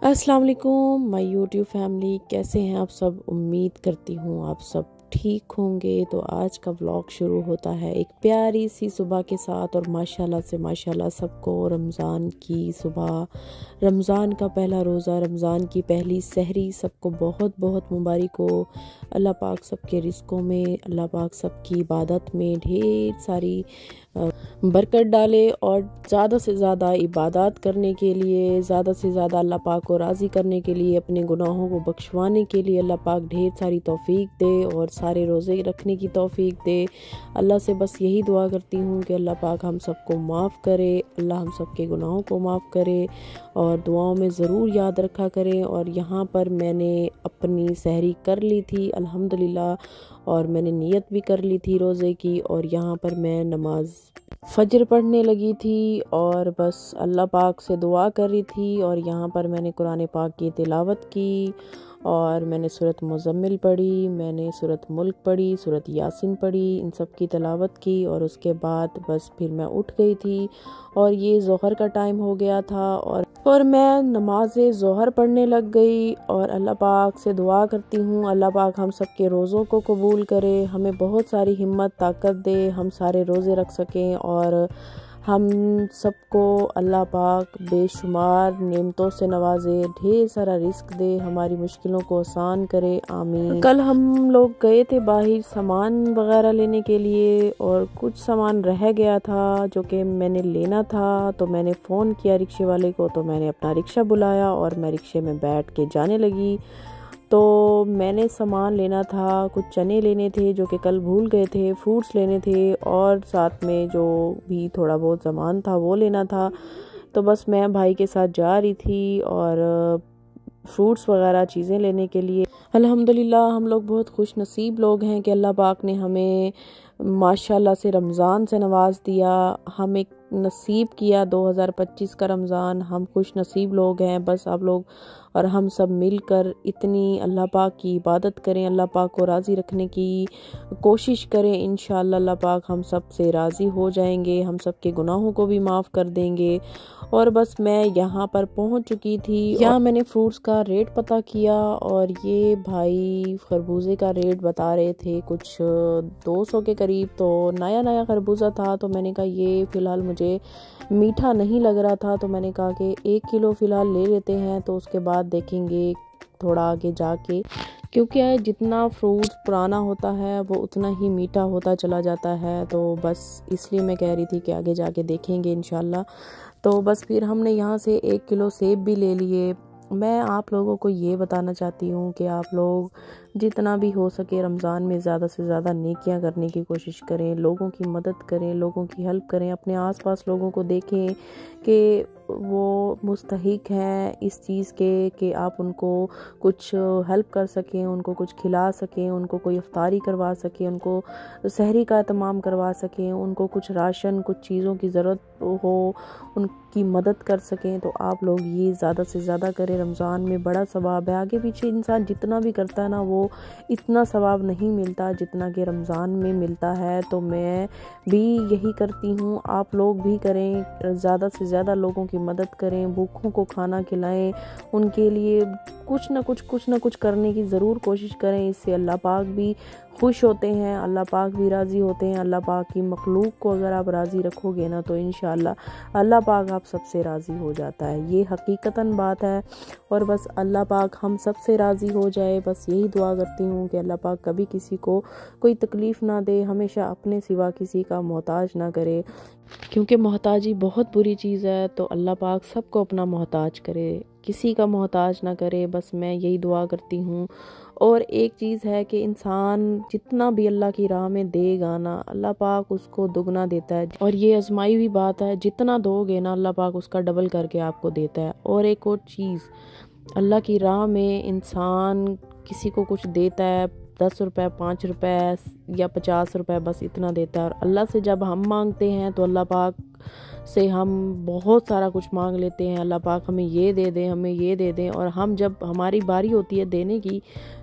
अस्सलाम वालेकुम my YouTube family, कैसे हैं आप सब। उम्मीद करती हूँ आप सब ठीक होंगे। तो आज का व्लॉग शुरू होता है एक प्यारी सी सुबह के साथ और माशाल्लाह से माशाल्लाह सबको रमज़ान की सुबह, रमज़ान का पहला रोज़ा, रमज़ान की पहली सहरी सबको बहुत बहुत मुबारक हो। अल्लाह पाक सबके रिज़्क़ों में, अल्लाह पाक सबकी इबादत में ढेर सारी बरकत डाले और ज़्यादा से ज़्यादा इबादत करने के लिए, ज़्यादा से ज़्यादा अल्लाह पाक को राज़ी करने के लिए, अपने गुनाहों को बख्शवाने के लिए अल्लाह पाक ढेर सारी तौफ़ीक दे और सारे रोज़े रखने की तौफ़ीक दे। अल्लाह से बस यही दुआ करती हूँ कि अल्लाह पाक हम सबको माफ़ करे, अल्लाह हम सबके गुनाहों को माफ़ करे और दुआओं में ज़रूर याद रखा करें। और यहाँ पर मैंने अपनी सहरी कर ली थी अल्हम्दुलिल्लाह, और मैंने नियत भी कर ली थी रोज़े की, और यहाँ पर मैं नमाज फजर पढ़ने लगी थी और बस अल्लाह पाक से दुआ कर रही थी। और यहाँ पर मैंने कुरान पाक की तिलावत की और मैंने सूरत मुज़म्मिल पढ़ी, मैंने सूरत मुल्क पढ़ी, सूरत यासीन पढ़ी, इन सब की तिलावत की। और उसके बाद बस फिर मैं उठ गई थी और ये ज़ोहर का टाइम हो गया था और मैं नमाज ज़ोहर पढ़ने लग गई। और अल्लाह पाक से दुआ करती हूँ अल्लाह पाक हम सब के रोज़ों को कबूल करे, हमें बहुत सारी हिम्मत ताकत दे, हम सारे रोज़े रख सकें और हम सबको अल्लाह पाक बेशुमार नेमतों से नवाजे, ढेर सारा रिस्क दे, हमारी मुश्किलों को आसान करे, आमीन। कल हम लोग गए थे बाहर सामान वगैरह लेने के लिए और कुछ सामान रह गया था जो कि मैंने लेना था। तो मैंने फ़ोन किया रिक्शे वाले को, तो मैंने अपना रिक्शा बुलाया और मैं रिक्शे में बैठ के जाने लगी। तो मैंने सामान लेना था, कुछ चने लेने थे जो कि कल भूल गए थे, फ्रूट्स लेने थे और साथ में जो भी थोड़ा बहुत सामान था वो लेना था। तो बस मैं भाई के साथ जा रही थी और फ्रूट्स वगैरह चीज़ें लेने के लिए। अल्हम्दुलिल्लाह हम लोग बहुत खुश नसीब लोग हैं कि अल्लाह पाक ने हमें माशाल्लाह से रमज़ान से नवाज दिया, हम एक नसीब किया 2025 का रमज़ान। हम खुश नसीब लोग हैं। बस आप लोग और हम सब मिलकर इतनी अल्लाह पाक की इबादत करें, अल्लाह पाक को राज़ी रखने की कोशिश करें। इंशाअल्लाह अल्लाह पाक हम सब से राज़ी हो जाएंगे, हम सब के गुनाहों को भी माफ़ कर देंगे। और बस मैं यहाँ पर पहुँच चुकी थी। यहाँ मैंने फ्रूट्स का रेट पता किया और ये भाई खरबूजे का रेट बता रहे थे कुछ 200 के करीब। तो नया नया खरबूजा था, तो मैंने कहा ये फ़िलहाल मुझे मीठा नहीं लग रहा था, तो मैंने कहा कि 1 किलो फ़िलहाल ले लेते हैं, तो उसके बाद देखेंगे थोड़ा आगे जाके। क्योंकि जितना फ्रूट पुराना होता है वो उतना ही मीठा होता चला जाता है, तो बस इसलिए मैं कह रही थी कि आगे जाके देखेंगे इंशाल्लाह। तो बस फिर हमने यहाँ से 1 किलो सेब भी ले लिए। मैं आप लोगों को ये बताना चाहती हूँ कि आप लोग जितना भी हो सके रमज़ान में ज़्यादा से ज़्यादा नेकियां करने की कोशिश करें, लोगों की मदद करें, लोगों की हेल्प करें, अपने आसपास लोगों को देखें कि वो मुस्तहिक हैं इस चीज़ के कि आप उनको कुछ हेल्प कर सकें, उनको कुछ खिला सकें, उनको कोई इफ्तारी करवा सकें, उनको सहरी का एहतमाम करवा सकें, उनको कुछ राशन, कुछ चीज़ों की ज़रूरत हो, उनकी मदद कर सकें। तो आप लोग ये ज़्यादा से ज़्यादा करें। रमज़ान में बड़ा सवाब है। आगे पीछे इंसान जितना भी करता है ना, वो इतना सवाब नहीं मिलता जितना कि रमज़ान में मिलता है। तो मैं भी यही करती हूँ, आप लोग भी करें, ज़्यादा से ज़्यादा लोगों की मदद करें, भूखों को खाना खिलाएं, उनके लिए कुछ ना कुछ करने की ज़रूर कोशिश करें। इससे अल्लाह पाक भी खुश होते हैं, अल्लाह पाक भी राज़ी होते हैं। अल्लाह पाक की मखलूक को अगर आप राज़ी रखोगे ना, तो इंशाअल्लाह अल्लाह पाक आप सबसे राज़ी हो जाता है। ये हकीकतन बात है। और बस अल्लाह पाक हम सब से राज़ी हो जाए, बस यही दुआ करती हूँ कि अल्लाह पाक कभी किसी को कोई तकलीफ़ ना दे, हमेशा अपने सिवा किसी का मोहताज ना करे, क्योंकि मोहताजी बहुत बुरी चीज़ है। तो अल्लाह पाक सबको अपना मोहताज करे, किसी का मोहताज ना करे, बस मैं यही दुआ करती हूँ। और एक चीज़ है कि इंसान जितना भी अल्लाह की राह में देगा ना, अल्लाह पाक उसको दुगना देता है। और ये आजमाई हुई बात है, जितना दोगे ना अल्लाह पाक उसका डबल करके आपको देता है। और एक और चीज़, अल्लाह की राह में इंसान किसी को कुछ देता है, 10 रुपए, 5 रुपए या 50 रुपए, बस इतना देता है। और अल्लाह से जब हम मांगते हैं तो अल्लाह पाक से हम बहुत सारा कुछ मांग लेते हैं, अल्लाह पाक हमें ये दे दें, हमें ये दे दें। और हम जब हमारी बारी होती है देने की,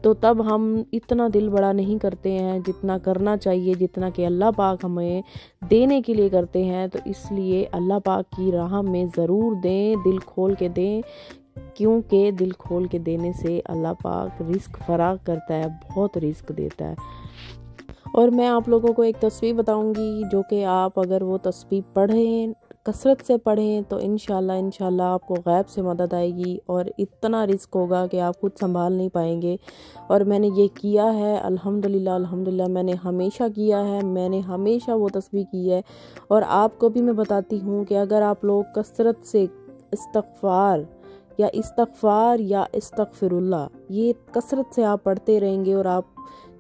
तो तब हम इतना दिल बड़ा नहीं करते हैं जितना करना चाहिए, जितना कि अल्लाह पाक हमें देने के लिए करते हैं। तो इसलिए अल्लाह पाक की राह में ज़रूर दें, दिल खोल के दें, क्योंकि दिल खोल के देने से अल्लाह पाक रिस्क फराग करता है, बहुत रिस्क देता है। और मैं आप लोगों को एक तस्वीर बताऊंगी जो कि आप अगर वो तस्वीर पढ़ें, कसरत से पढ़ें, तो इंशाल्लाह आपको गैब से मदद आएगी और इतना रिस्क होगा कि आप खुद संभाल नहीं पाएंगे। और मैंने ये किया है, अल्हम्दुलिल्लाह मैंने हमेशा किया है, मैंने हमेशा वो तस्वीर की है। और आपको भी मैं बताती हूँ कि अगर आप लोग कसरत से इस्तग़फ़ार या इस्तग़फ़िरुल्लाह ये कसरत से आप पढ़ते रहेंगे, और आप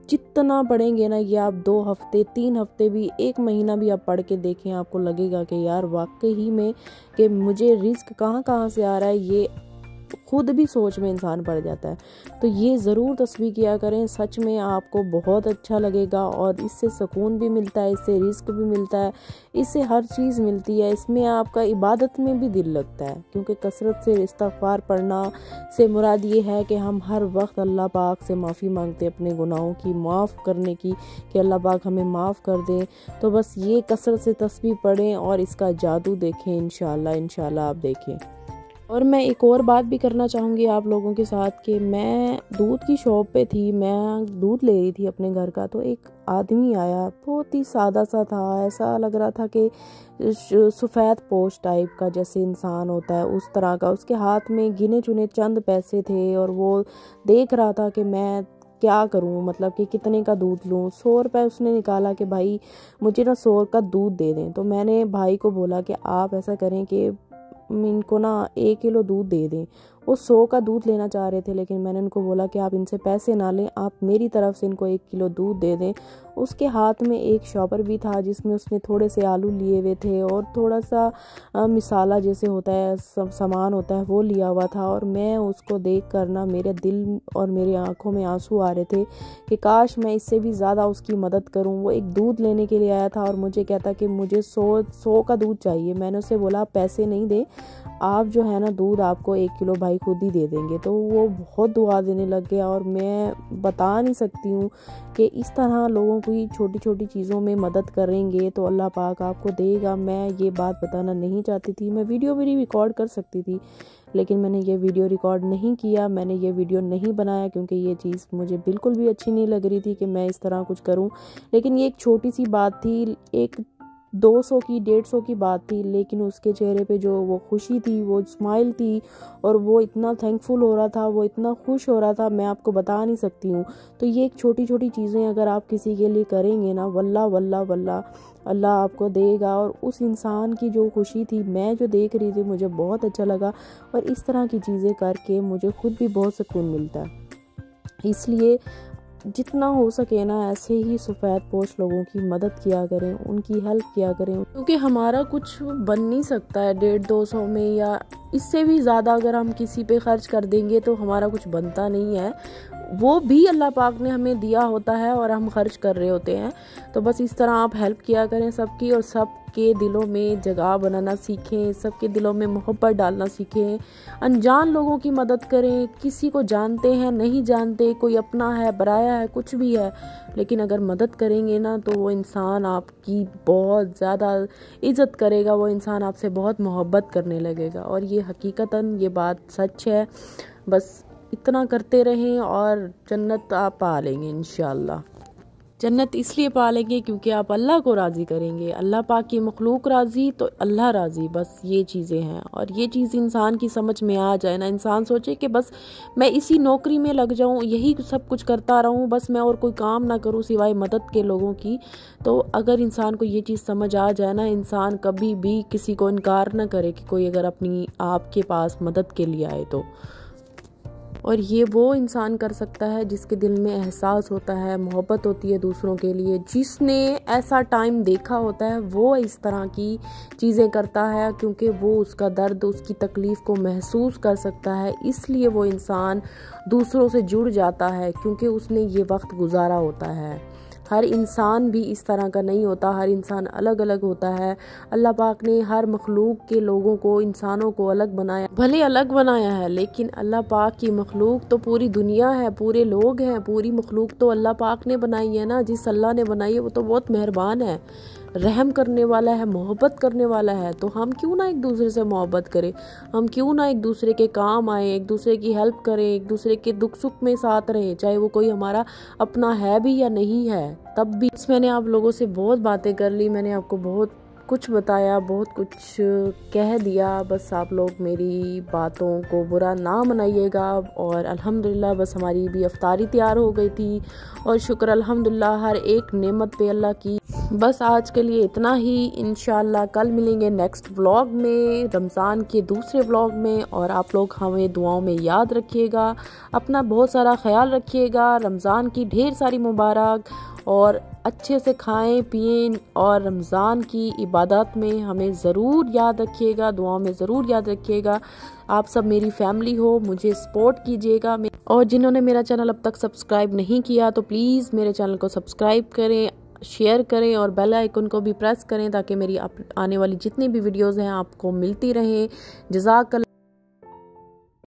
जितना पढ़ेंगे ना, ये आप 2 हफ्ते 3 हफ्ते भी 1 महीना भी आप पढ़ के देखें, आपको लगेगा कि यार वाकई में कि मुझे रिस्क कहाँ कहाँ से आ रहा है, ये खुद भी सोच में इंसान पड़ जाता है। तो ये ज़रूर तस्वीर किया करें, सच में आपको बहुत अच्छा लगेगा। और इससे सुकून भी मिलता है, इससे रिस्क भी मिलता है, इससे हर चीज़ मिलती है। इसमें आपका इबादत में भी दिल लगता है, क्योंकि कसरत से इस्तग़फ़ार पढ़ना से मुराद ये है कि हम हर वक्त अल्लाह पाक से माफ़ी मांगते हैं अपने गुनाहों की माफ़ करने की, कि अल्लाह पाक हमें माफ़ कर दे। तो बस ये कसरत से तस्वीर पढ़ें और इसका जादू देखें, इंशाल्लाह आप देखें। और मैं एक और बात भी करना चाहूँगी आप लोगों के साथ कि मैं दूध की शॉप पे थी, मैं दूध ले रही थी अपने घर का, तो एक आदमी आया, बहुत ही सादा सा था, ऐसा लग रहा था कि सफ़ेद पोश टाइप का जैसे इंसान होता है उस तरह का। उसके हाथ में गिने चुने चंद पैसे थे और वो देख रहा था कि मैं क्या करूं, मतलब कि कितने का दूध लूं। 100 रुपये उसने निकाला कि भाई मुझे ना 100 का दूध दे दें। तो मैंने भाई को बोला कि आप ऐसा करें कि इनको ना 1 किलो दूध दे दें। वो 100 का दूध लेना चाह रहे थे, लेकिन मैंने उनको बोला कि आप इनसे पैसे ना लें, आप मेरी तरफ से इनको 1 किलो दूध दे दें। उसके हाथ में एक शॉपर भी था जिसमें उसने थोड़े से आलू लिए हुए थे और थोड़ा सा मिसाला जैसे होता है, सब सामान होता है, वो लिया हुआ था। और मैं उसको देख कर ना मेरे दिल और मेरी आंखों में आंसू आ रहे थे कि काश मैं इससे भी ज़्यादा उसकी मदद करूं। वो एक दूध लेने के लिए आया था और मुझे कहता कि मुझे 100 का दूध चाहिए। मैंने उसे बोला आप पैसे नहीं दे, आप जो है ना दूध आपको 1 किलो भाई खुद ही दे देंगे। तो वो बहुत दुआ देने लग गया। और मैं बता नहीं सकती हूँ कि इस तरह लोगों की छोटी छोटी चीज़ों में मदद करेंगे तो अल्लाह पाक आपको देगा। मैं ये बात बताना नहीं चाहती थी, मैं वीडियो भी रिकॉर्ड कर सकती थी, लेकिन मैंने ये वीडियो रिकॉर्ड नहीं किया, मैंने ये वीडियो नहीं बनाया, क्योंकि ये चीज़ मुझे बिल्कुल भी अच्छी नहीं लग रही थी कि मैं इस तरह कुछ करूं। लेकिन ये एक छोटी सी बात थी, एक 200 की 150 की बात थी, लेकिन उसके चेहरे पे जो वो खुशी थी, वो स्माइल थी, और वो इतना थैंकफुल हो रहा था, वो इतना खुश हो रहा था, मैं आपको बता नहीं सकती हूँ। तो ये एक छोटी छोटी चीज़ें अगर आप किसी के लिए करेंगे ना, वल्लाह वल्लाह वल्लाह अल्लाह आपको देगा। और उस इंसान की जो खुशी थी, मैं जो देख रही थी, मुझे बहुत अच्छा लगा। और इस तरह की चीज़ें करके मुझे खुद भी बहुत सुकून मिलता है। इसलिए जितना हो सके ना ऐसे ही सफ़ेद पोश लोगों की मदद किया करें, उनकी हेल्प किया करें, क्योंकि हमारा कुछ बन नहीं सकता है 150-200 में, या इससे भी ज़्यादा अगर हम किसी पे खर्च कर देंगे तो हमारा कुछ बनता नहीं है। वो भी अल्लाह पाक ने हमें दिया होता है और हम खर्च कर रहे होते हैं। तो बस इस तरह आप हेल्प किया करें सबकी, और सबके दिलों में जगह बनाना सीखें, सबके दिलों में मोहब्बत डालना सीखें। अनजान लोगों की मदद करें, किसी को जानते हैं नहीं जानते, कोई अपना है पराया है कुछ भी है, लेकिन अगर मदद करेंगे ना तो वो इंसान आपकी बहुत ज़्यादा इज़्ज़त करेगा, वो इंसान आपसे बहुत मोहब्बत करने लगेगा। और ये हकीकतन ये बात सच है। बस इतना करते रहें और जन्नत आप पा लेंगे इंशाल्लाह। जन्नत इसलिए पा लेंगे क्योंकि आप अल्लाह को राज़ी करेंगे, अल्लाह पाक की मखलूक राज़ी तो अल्लाह राज़ी। बस ये चीज़ें हैं, और ये चीज़ इंसान की समझ में आ जाए ना, इंसान सोचे कि बस मैं इसी नौकरी में लग जाऊं, यही सब कुछ करता रहूं, बस मैं और कोई काम ना करूं सिवाय मदद के लोगों की। तो अगर इंसान को ये चीज़ समझ आ जाए ना, इंसान कभी भी किसी को इनकार ना करे कि कोई अगर अपनी आपके पास मदद के लिए आए तो। और ये वो इंसान कर सकता है जिसके दिल में एहसास होता है, मोहब्बत होती है दूसरों के लिए, जिसने ऐसा टाइम देखा होता है, वो इस तरह की चीज़ें करता है, क्योंकि वो उसका दर्द, उसकी तकलीफ़ को महसूस कर सकता है। इसलिए वो इंसान दूसरों से जुड़ जाता है, क्योंकि उसने ये वक्त गुजारा होता है। हर इंसान भी इस तरह का नहीं होता, हर इंसान अलग अलग होता है। अल्लाह पाक ने हर मखलूक के लोगों को, इंसानों को अलग बनाया, भले अलग बनाया है, लेकिन अल्लाह पाक की मखलूक तो पूरी दुनिया है, पूरे लोग हैं, पूरी मखलूक तो अल्लाह पाक ने बनाई है ना। जिस अल्लाह ने बनाई है वो तो बहुत मेहरबान है। रहम करने वाला है, मोहब्बत करने वाला है, तो हम क्यों ना एक दूसरे से मोहब्बत करें, हम क्यों ना एक दूसरे के काम आए, एक दूसरे की हेल्प करें, एक दूसरे के दुख सुख में साथ रहें, चाहे वो कोई हमारा अपना है भी या नहीं है। तब भी मैंने आप लोगों से बहुत बातें कर ली, मैंने आपको बहुत कुछ बताया, बहुत कुछ कह दिया। बस आप लोग मेरी बातों को बुरा ना मनाइएगा। और अल्हम्दुलिल्लाह बस हमारी भी अफ्तारी तैयार हो गई थी और शुक्र अल्हम्दुलिल्लाह हर एक नेमत पे अल्लाह की। बस आज के लिए इतना ही। इंशाल्लाह कल मिलेंगे नेक्स्ट व्लॉग में, रमज़ान के दूसरे व्लॉग में। और आप लोग हमें दुआओं में याद रखिएगा, अपना बहुत सारा ख्याल रखिएगा। रमज़ान की ढेर सारी मुबारक, और अच्छे से खाएं पिएं, और रमज़ान की इबादत में हमें ज़रूर याद रखिएगा, दुआओं में ज़रूर याद रखिएगा। आप सब मेरी फैमिली हो, मुझे सपोर्ट कीजिएगा। और जिन्होंने मेरा चैनल अब तक सब्सक्राइब नहीं किया तो प्लीज़ मेरे चैनल को सब्सक्राइब करें, शेयर करें और बेल आइकन को भी प्रेस करें, ताकि मेरी आने वाली जितनी भी वीडियोज़ हैं आपको मिलती रहें। जज़ाकल्लाह।